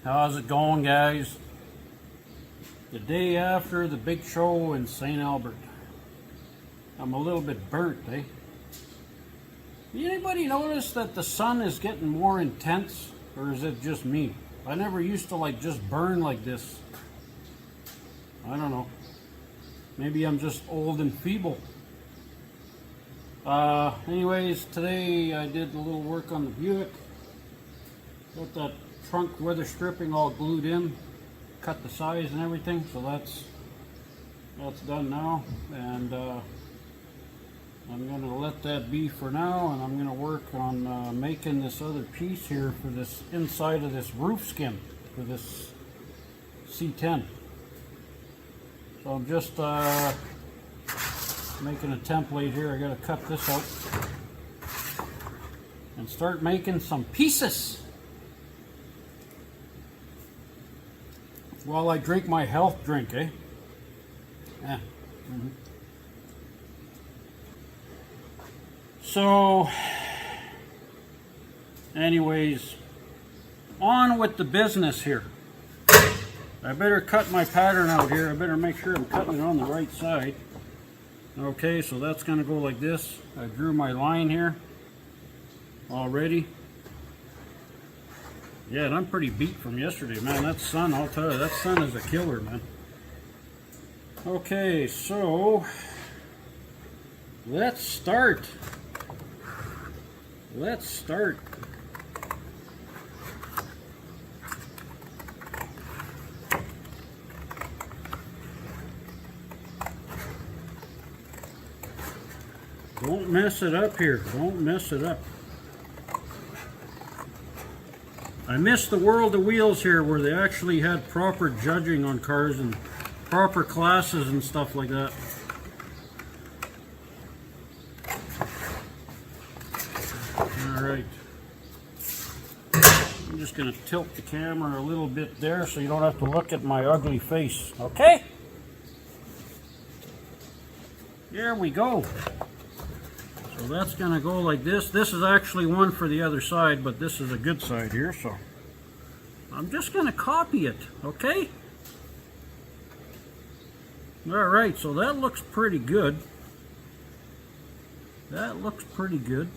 How's it going, guys? The day after the big show in St. Albert. I'm a little bit burnt, eh? Anybody notice that the sun is getting more intense? Or is it just me? I never used to just burn like this. I don't know. Maybe I'm just old and feeble. Anyways, today I did a little work on the Buick. Got that trunk weather stripping all glued in, cut the size and everything, so that's done now, and I'm going to let that be for now, and I'm going to work on making this other piece here for this inside of this roof skin for this C10. So I'm just making a template here. I got to cut this out and start making some pieces while I drink my health drink, eh? Yeah. So, anyways, on with the business here. I better cut my pattern out here. I better make sure I'm cutting it on the right side. Okay, so that's going to go like this. I drew my line here already. Yeah, and I'm pretty beat from yesterday, man. That sun, I'll tell you, that sun is a killer, man. Okay, so let's start. Let's start. Don't mess it up here. Don't mess it up. I miss the world of wheels here where they actually had proper judging on cars and proper classes and stuff like that. Alright. I'm just going to tilt the camera a little bit there so you don't have to look at my ugly face. Okay? There we go. So that's going to go like this. This is actually one for the other side, but this is a good side here, so I'm just going to copy it, okay? Alright, so that looks pretty good. That looks pretty good.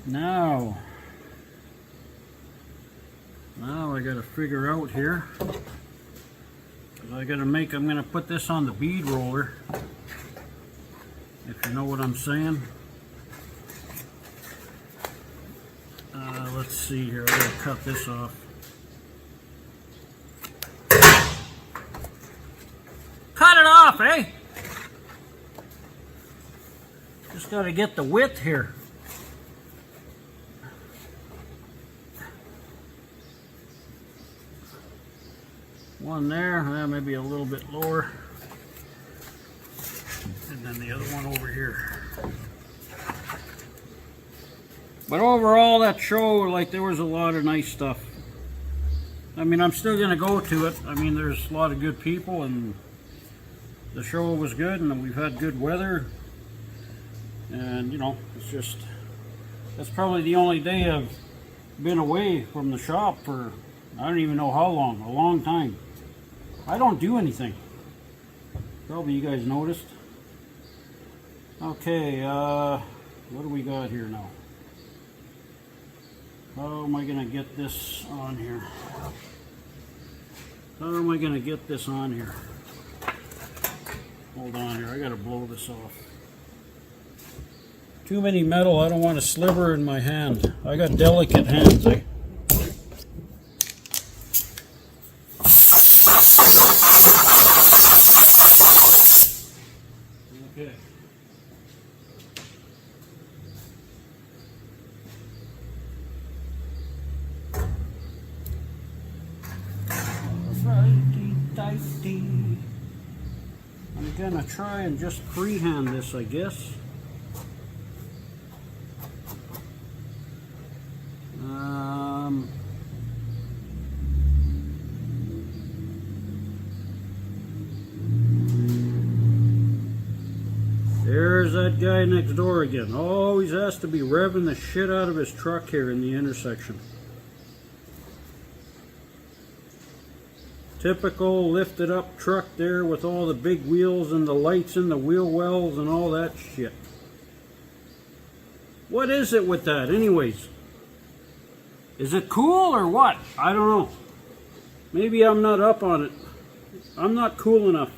Now I got to figure out here. I'm going to put this on the bead roller. If you know what I'm saying. Let's see here, I gotta cut this off. Cut it off, eh? Just gotta get the width here. One there, maybe a little bit lower. And then the other one over here. But overall, that show, there was a lot of nice stuff. I mean, I'm still going to go to it. I mean, there's a lot of good people, and the show was good, and we've had good weather. And, you know, that's probably the only day I've been away from the shop for, I don't even know how long, a long time. I don't do anything. Probably you guys noticed. Okay, what do we got here now? How am I going to get this on here? How am I going to get this on here? Hold on here, I got to blow this off. Too many metal, I don't want a sliver in my hand. I got delicate hands, eh? Okay. I'm gonna try and just freehand this, I guess. There's that guy next door again. Always has to be revving the shit out of his truck here in the intersection. Typical lifted up truck there with all the big wheels and the lights and the wheel wells and all that shit. What is it with that anyways? Is it cool or what? I don't know. Maybe I'm not up on it. I'm not cool enough.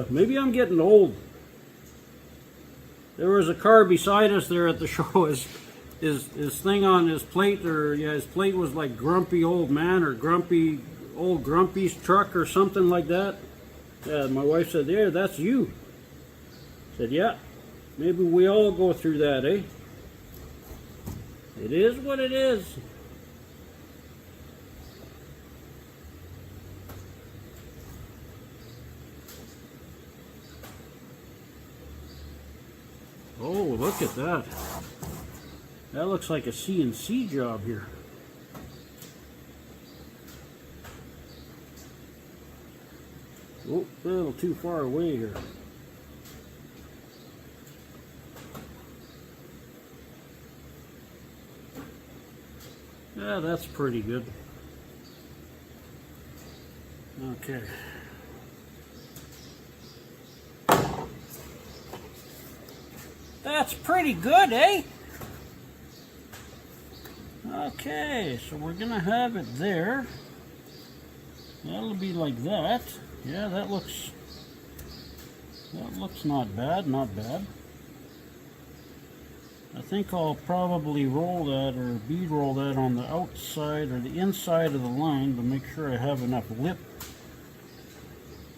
Maybe I'm getting old. There was a car beside us there at the show. His thing on his plate, or yeah, his plate was like Grumpy Old Man or Grumpy Old Grumpy's Truck or something like that. Yeah, my wife said, "Yeah, that's you." I said, "Yeah, maybe we all go through that, eh?" It is what it is. Oh, look at that. That looks like a CNC job here. Oh, a little too far away here. Yeah, that's pretty good. Okay. That's pretty good, eh? Okay, so we're gonna have it there. That'll be like that. Yeah, that looks not bad, not bad. I think I'll probably roll that or bead roll that on the outside or the inside of the line to make sure I have enough lip.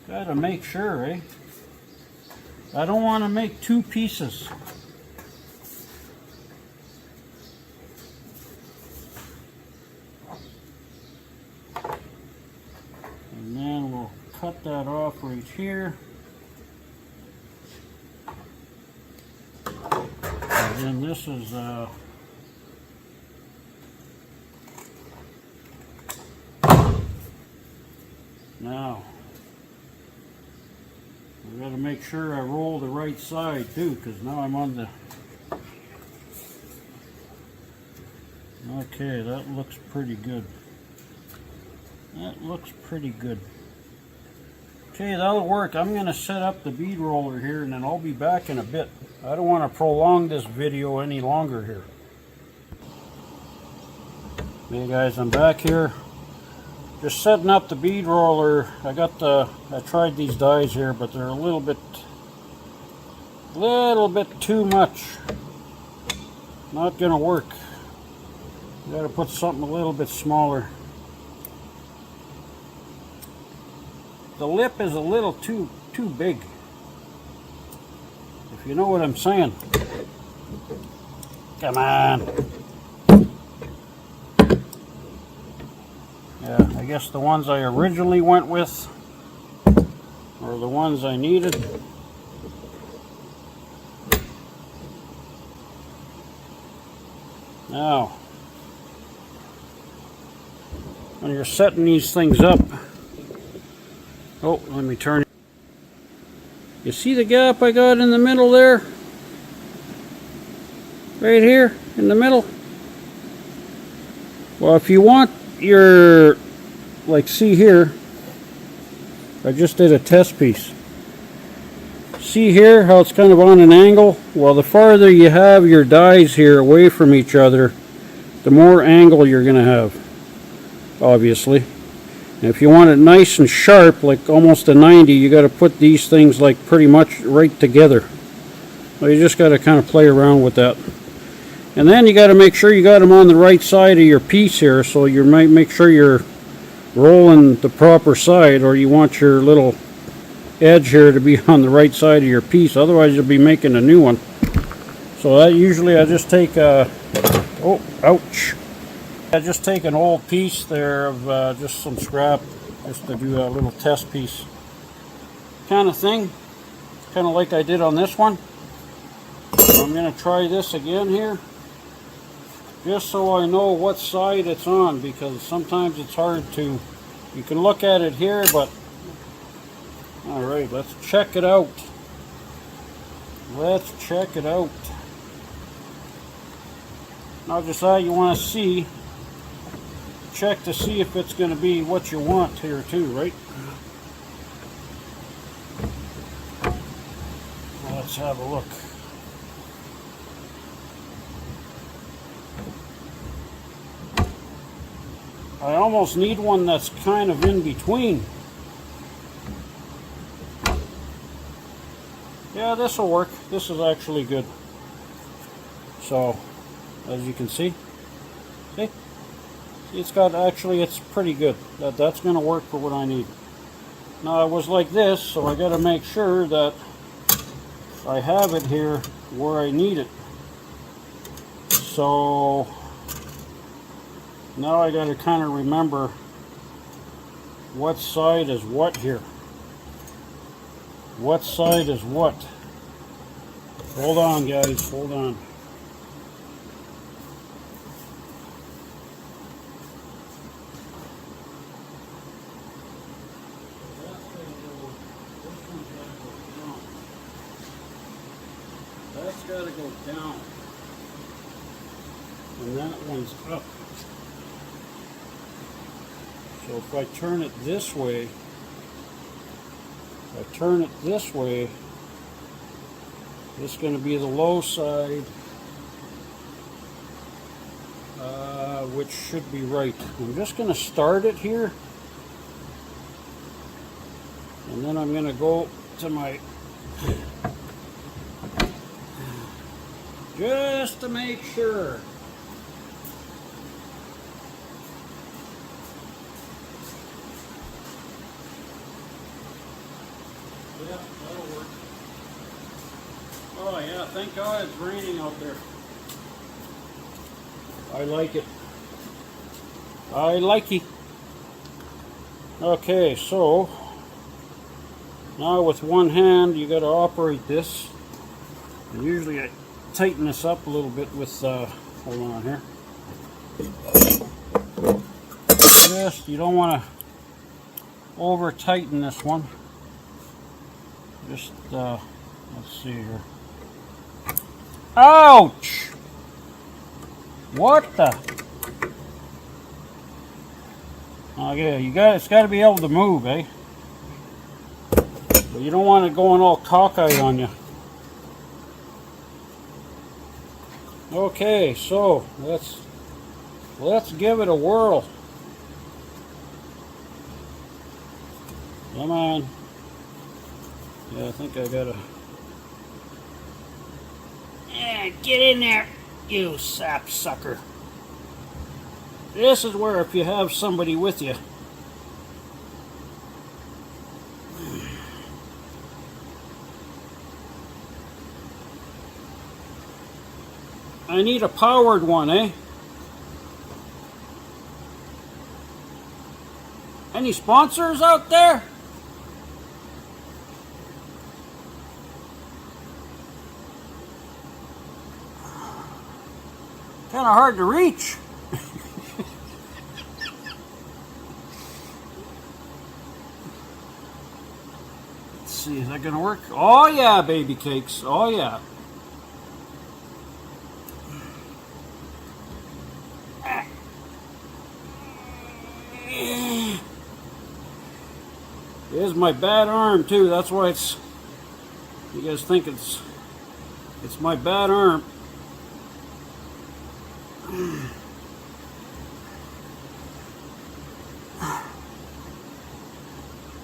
Gotta make sure, eh? I don't want to make two pieces. And then we'll cut that off right here. And then this is now I got to make sure I roll the right side too, because now I'm on the. Okay, that looks pretty good. That looks pretty good. Okay, that'll work. I'm going to set up the bead roller here and then I'll be back in a bit. I don't want to prolong this video any longer here. Okay guys, I'm back here. Just setting up the bead roller. I tried these dies here, but they're a little bit too much. Not going to work. Got to put something a little bit smaller. The lip is a little too big, if you know what I'm saying. Come on. Yeah, I guess the ones I originally went with are the ones I needed. Now, when you're setting these things up, oh, let me turn. You see the gap I got in the middle there? Right here in the middle? Well, if you want your, like, see here, I just did a test piece. See here how it's kind of on an angle? Well, the farther you have your dies here away from each other, the more angle you're going to have, obviously. And if you want it nice and sharp, like almost a 90, you got to put these things like pretty much right together. So you just got to kind of play around with that. And then you got to make sure you got them on the right side of your piece here, so you might make sure you're rolling the proper side, or you want your little edge here to be on the right side of your piece, otherwise you'll be making a new one. So that usually I just take a, oh, ouch. I just take an old piece there of just some scrap, just to do a little test piece kind of thing, kind of like I did on this one. So I'm going to try this again here, just so I know what side it's on, because sometimes it's hard to, you can look at it here, but alright, let's check it out. Let's check it out. Now just that you want to see check to see if it's going to be what you want here too, right? Let's have a look. I almost need one that's kind of in between. Yeah, this will work. This is actually good. So, as you can see, it's got, actually, it's pretty good. That's going to work for what I need. Now, it was like this, so I got to make sure that I have it here where I need it. So now I got to kind of remember what side is what here. What side is what? Hold on, guys, hold on. That's got to go down. And that one's up. So if I turn it this way, this is going to be the low side, which should be right. I'm just going to start it here, and then I'm going to go to my, just to make sure. Yeah, that'll work. Oh yeah, thank God it's raining out there. I like it. I like it. Okay, so now with one hand you got to operate this. And usually I tighten this up a little bit with, hold on here. Just, you don't want to over tighten this one. Just, let's see here. Ouch! What the? Okay, it's got to be able to move, eh? But you don't want it going all cockeyed on you. Okay, so let's give it a whirl. Come on. Yeah, I think I gotta. Yeah, get in there, you sap sucker. This is where if you have somebody with you. I need a powered one, eh? Any sponsors out there? Kind of hard to reach. Let's see, is that gonna work? Oh yeah, baby cakes. Oh yeah. Here's my bad arm too. That's why it's. You guys think it's my bad arm.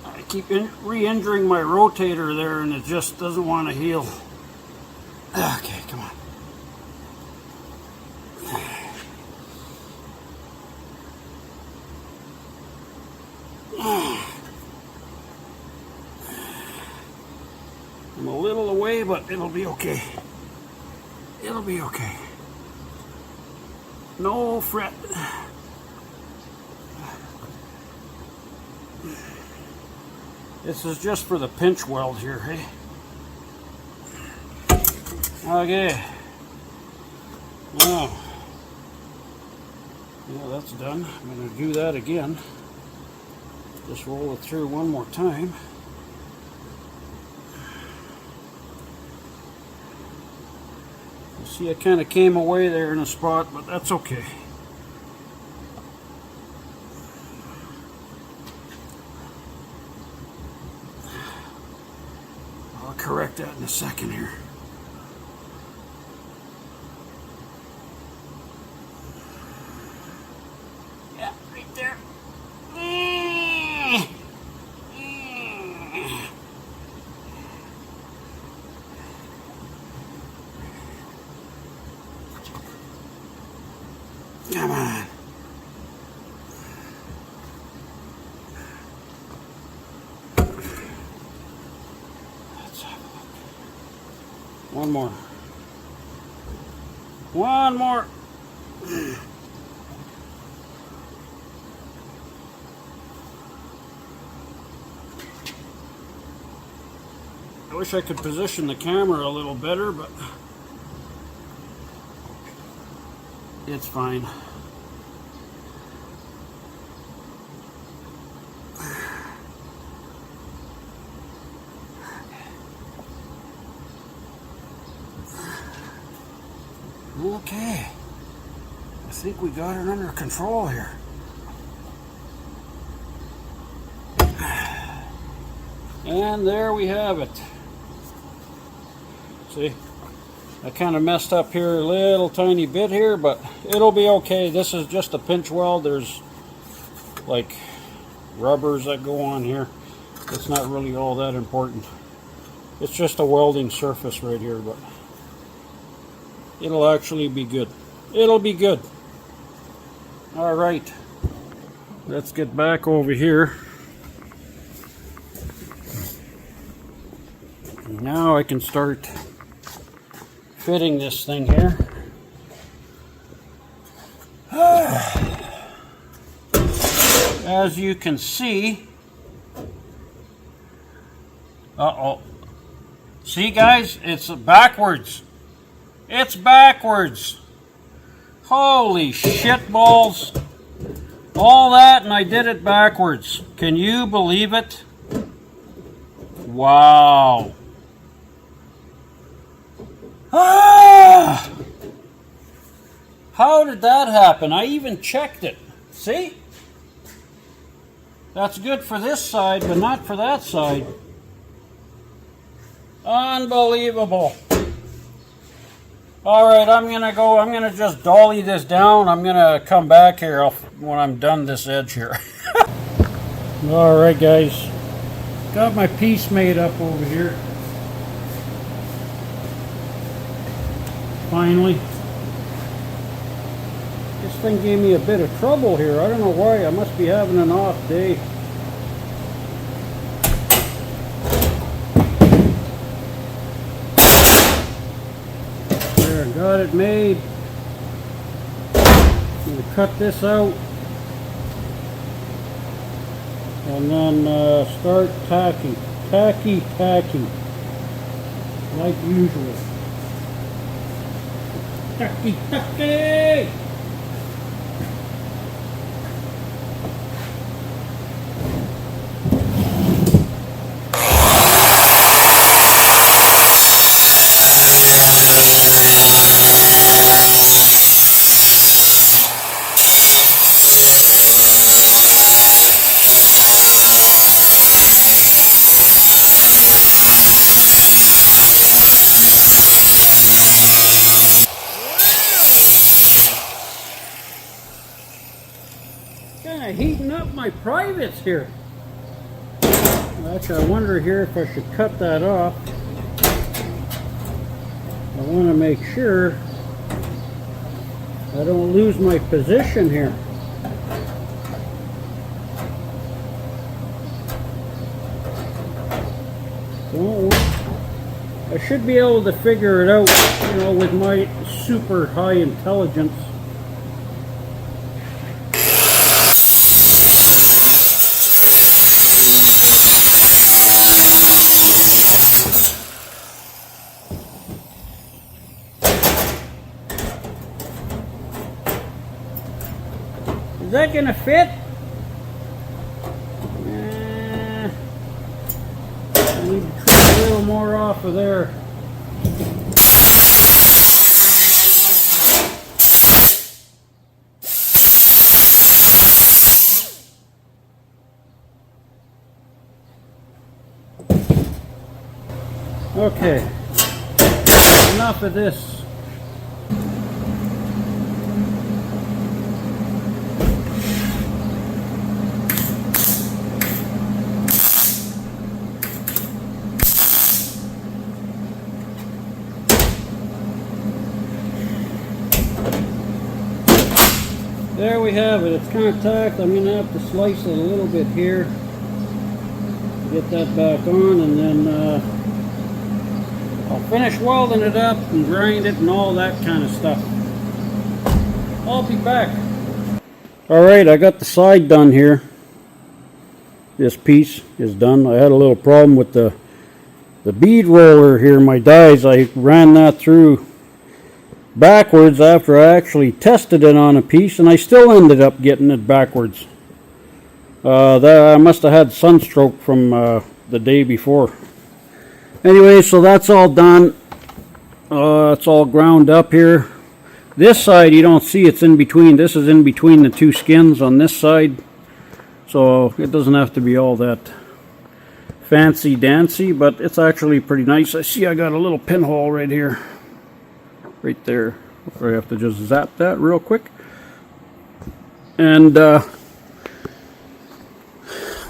I keep re-injuring my rotator there, and it just doesn't want to heal. Okay, come on. I'm a little away, but it'll be okay. It'll be okay. No fret. This is just for the pinch weld here, hey? Okay. Now, yeah, that's done. I'm going to do that again. Just roll it through one more time. See, I kind of came away there in a spot, but that's okay. check that in a second here. Yeah, right there. Come on. Let's have a look. One more. One more. I wish I could position the camera a little better, but it's fine. Okay, I think we got it under control here. And there we have it. See, I kind of messed up here a little tiny bit here, but it'll be okay. This is just a pinch weld. There's like rubbers that go on here. It's not really all that important. It's just a welding surface right here, but it'll actually be good. It'll be good. All right, let's get back over here. Now I can start fitting this thing here. As you can see, see guys, it's backwards. It's backwards. Holy shit balls. All that and I did it backwards. Can you believe it? Wow. Ah! How did that happen? I even checked it. See? That's good for this side, but not for that side. Unbelievable. Alright, I'm going to just dolly this down. I'm going to come back here when I'm done this edge here. Alright guys, got my piece made up over here. Finally. This thing gave me a bit of trouble here. I don't know why. I must be having an off day. There, got it made. I'm going to cut this out. And then start tacking. Tacky. Like usual. Tacky! Kind of heating up my privates here. Actually, I wonder here if I should cut that off. I want to make sure I don't lose my position here. I should be able to figure it out, you know, with my super high intelligence. Is that gonna fit? I need to trim a little more off of there. Okay, enough of this. There we have it. It's contact. I'm going to have to slice it a little bit here. Get that back on, and then I'll finish welding it up and grind it and all that kind of stuff. I'll be back. Alright, I got the side done here. This piece is done. I had a little problem with the bead roller here, my dies. I ran that through backwards after I actually tested it on a piece, and I still ended up getting it backwards. I must have had sunstroke from the day before. Anyway, so that's all done. It's all ground up here. This side you don't see, it's in between. This is in between the two skins on this side, so it doesn't have to be all that fancy dancy, but it's actually pretty nice. I see I got a little pinhole right here, right there. I have to just zap that real quick, and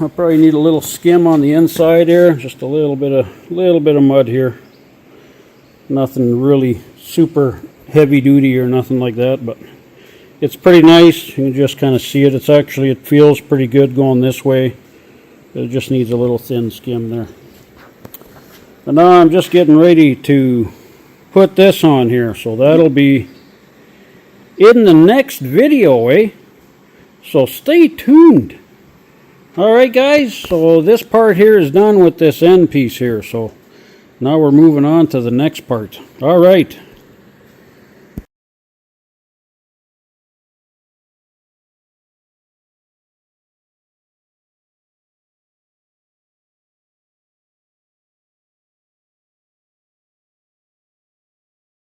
I'll probably need a little skim on the inside here, just a little bit of mud here. Nothing really super heavy duty or nothing like that, but it's pretty nice. You can just kind of see it. It feels pretty good going this way. It just needs a little thin skim there. And now I'm just getting ready to put this on here, so that'll be in the next video, so stay tuned. Alright guys, so this part here is done with this end piece here, so now we're moving on to the next part. Alright.